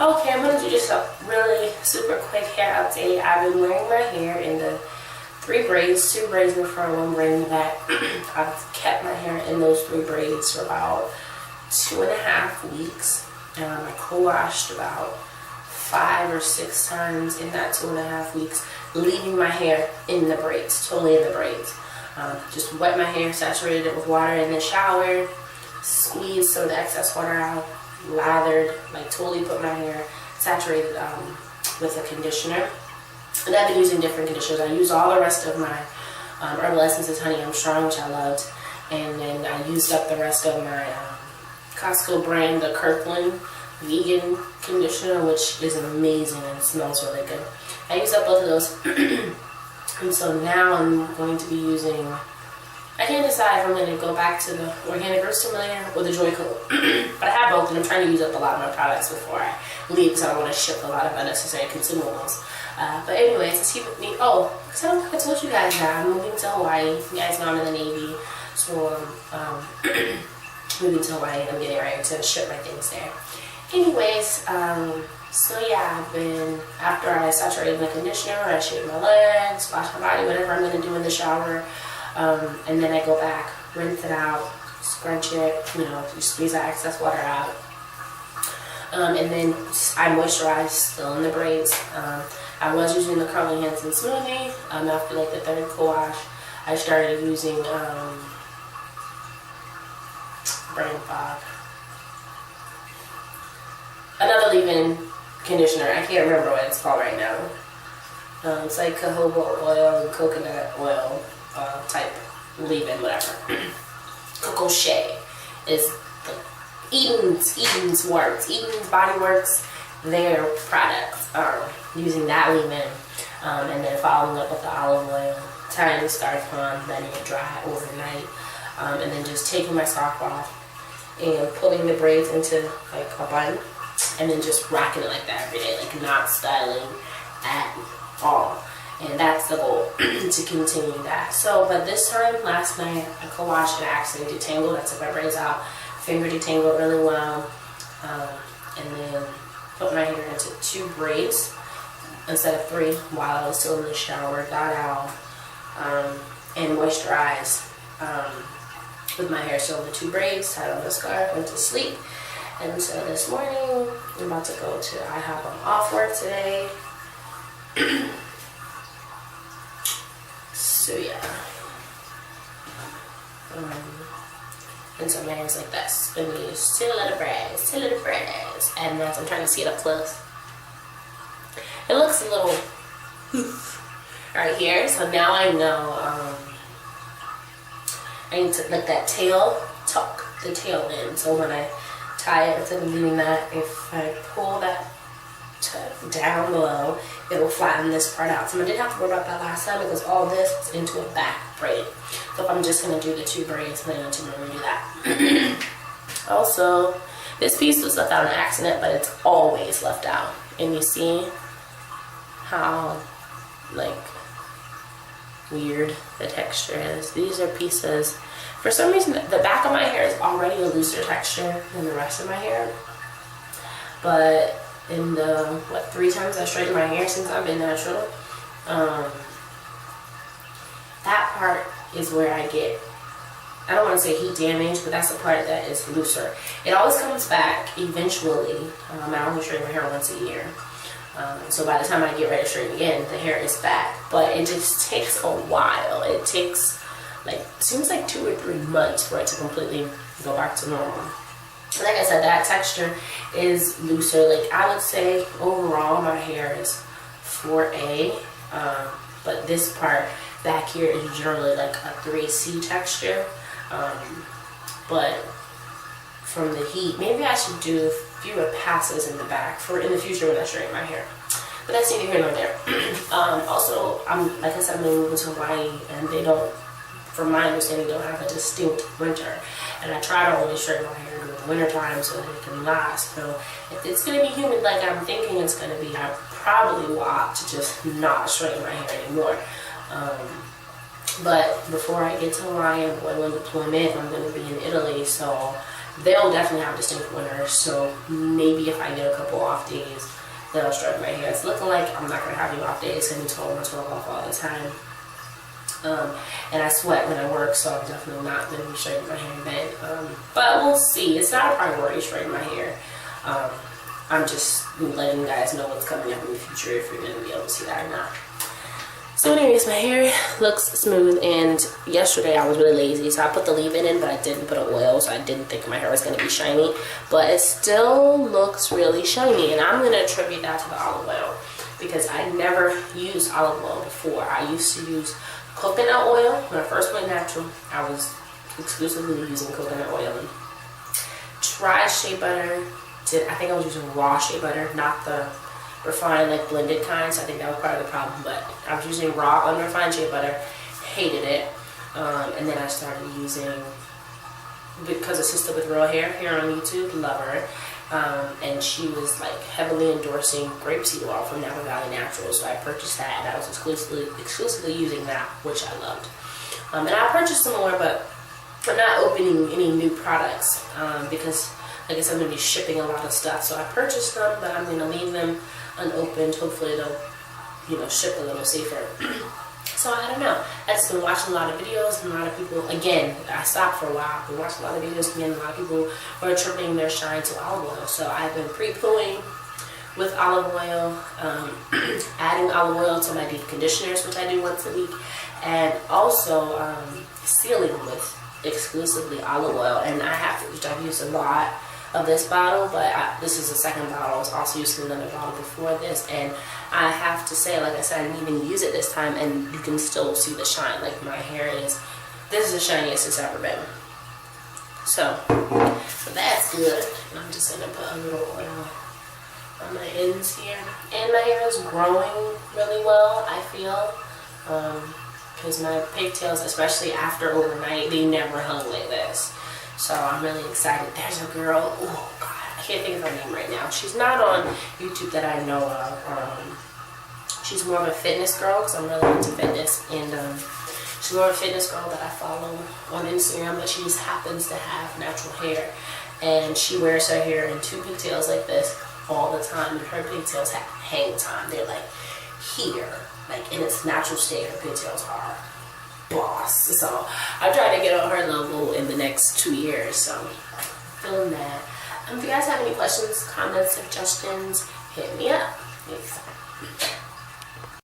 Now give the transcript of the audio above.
Okay, I'm gonna do just a really super quick hair update. I've been wearing my hair in the 3 braids, 2 braids in the front, 1 braid in the back. I've kept my hair in those 3 braids for about 2.5 weeks. I co-washed about 5 or 6 times in that 2.5 weeks, leaving my hair in the braids, totally in the braids. Just wet my hair, saturated it with water in the shower, squeezed some of the excess water out, lathered, like totally put my hair saturated with a conditioner. And I've been using different conditioners. I used all the rest of my Herbal Essences Honey I'm Strong, which I loved, and then I used up the rest of my Costco brand, the Kirkland vegan conditioner, which is amazing and smells really good. I used up both of those. And so now I'm going to be using, I can't decide if I'm going to go back to the Organic Earth Stimulator or the Joy Coat. But I have both, and I'm trying to use up a lot of my products before I leave because I don't want to ship a lot of unnecessary consumables. But anyways, let's keep it neat. Oh, so I told you guys that I'm moving to Hawaii. You guys know I'm in the Navy, so moving to Hawaii. I'm getting ready to ship my things there. Anyways, so yeah, I've been, after I saturated my conditioner, I shaved my legs, wash my body, whatever I'm going to do in the shower, and then I go back, rinse it out, scrunch it, you squeeze that excess water out, and then I moisturize still in the braids. I was using the Carly Hansen smoothie. After like the 3rd co-wash, I started using Brain Fog, another leave-in conditioner. I can't remember what it's called right now. It's like jojoba oil and coconut oil type leave-in, whatever. Coco Shea is the Eden's Body Works, their products. Using that leave-in, and then following up with the olive oil, tying the scarf on, letting it dry overnight, and then just taking my scarf off and pulling the braids into like a bun, and then just rocking it like that every day, like not styling at all. And that's the goal, to continue that. So, but this time, last night, I co-washed and I actually detangled. I took my braids out, finger detangled really well, and then put my hair into 2 braids instead of 3 while I was still in the shower, got out, and moisturized with my hair still in the 2 braids, tied on the scarf, went to sleep. And so this morning, I'm about to go to IHOP. I'm off work today. So yeah. And so my hair's like this. And we use 2 little braids, 2 little braids. And as I'm trying to see it up close, it looks a little right here. So now I know I need to let that tail tuck the tail in. So when I tie it, instead of leaving that, if I pull that down below, it will flatten this part out. So I didn't have to worry about that last time because all this was into a back braid. So if I'm just going to do the 2 braids, then I need to remember to do that. Also, this piece was left out on accident, but it's always left out. And you see how like weird the texture is. These are pieces, for some reason the back of my hair is already a looser texture than the rest of my hair, but in the 3 times I straightened my hair since I've been natural, that part is where I get, I don't want to say heat damage, but that's the part that is looser. It always comes back eventually. I only straighten my hair once a year. So by the time I get ready to straighten again, the hair is back. But it just takes a while. It takes seems like 2 or 3 months for it to completely go back to normal. Like I said, that texture is looser. Like I would say overall my hair is 4A, but this part back here is generally like a 3C texture. But from the heat, maybe I should do fewer passes in the back for in the future when I straighten my hair. But that's neither here nor there. Also, like I said, I'm moving to Hawaii, and they don't, from my understanding, don't have a distinct winter. And I try to only straighten my hair during the winter time so that it can last. So if it's going to be humid like I'm thinking it's going to be, I probably will opt to just not straighten my hair anymore. But before I get to Hawaii, I'm going on deployment. I'm going to be in Italy, so they'll definitely have distinct winners. So maybe if I get a couple off days, then I'll straighten my hair. It's looking like I'm not gonna have any off days. It's gonna be 12 or 12 off all the time. And I sweat when I work, so I'm definitely not going to be straightening my hair then. But we'll see. It's not a priority straightening my hair. I'm just letting you guys know what's coming up in the future, if you're going to be able to see that or not. So anyways, my hair looks smooth, and yesterday I was really lazy, so I put the leave-in in, but I didn't put an oil, so I didn't think my hair was going to be shiny. But it still looks really shiny, and I'm going to attribute that to the olive oil, because I never used olive oil before. I used to use coconut oil. When I first went natural, I was exclusively using coconut oil. And tried shea butter. I think I was using raw shea butter, not the refined, like blended kind. So I think that was part of the problem. But I was using raw, unrefined shea butter. Hated it. And then I started using, because a sister with real hair here on YouTube, love her. And she was like heavily endorsing grapeseed oil from Napa Valley Naturals, so I purchased that, and I was exclusively using that, which I loved. And I purchased some more, but I'm not opening any new products because, like I said, I'm going to be shipping a lot of stuff. So I purchased them, but I'm going to leave them unopened. Hopefully they'll, ship a little safer. So I don't know. I've just been watching a lot of videos, and a lot of people, again, I stopped for a while, I've been watching a lot of videos again, a lot of people were attributing their shine to olive oil. So I've been pre-pooing with olive oil, adding olive oil to my deep conditioners, which I do once a week, and also sealing with exclusively olive oil. And I've used a lot of this bottle, but this is the second bottle. I was also using another bottle before this, and I have to say, like I said, I didn't even use it this time, and you can still see the shine. Like, my hair this is the shiniest it's ever been. So that's good. And I'm just gonna put a little oil on my ends here, and my hair is growing really well, I feel, because my pigtails, especially after overnight, they never hung like this. So I'm really excited. There's a girl, oh God, I can't think of her name right now. She's not on YouTube that I know of. She's more of a fitness girl, because I'm really into fitness. And she's more of a fitness girl that I follow on Instagram, but she just happens to have natural hair. And she wears her hair in two pigtails like this all the time. And her pigtails have hang time. They're like here, like in its natural state. Her pigtails are boss. So I try to get on her level in the next 2 years. So feeling that. If you guys have any questions, comments, suggestions, hit me up. Thanks.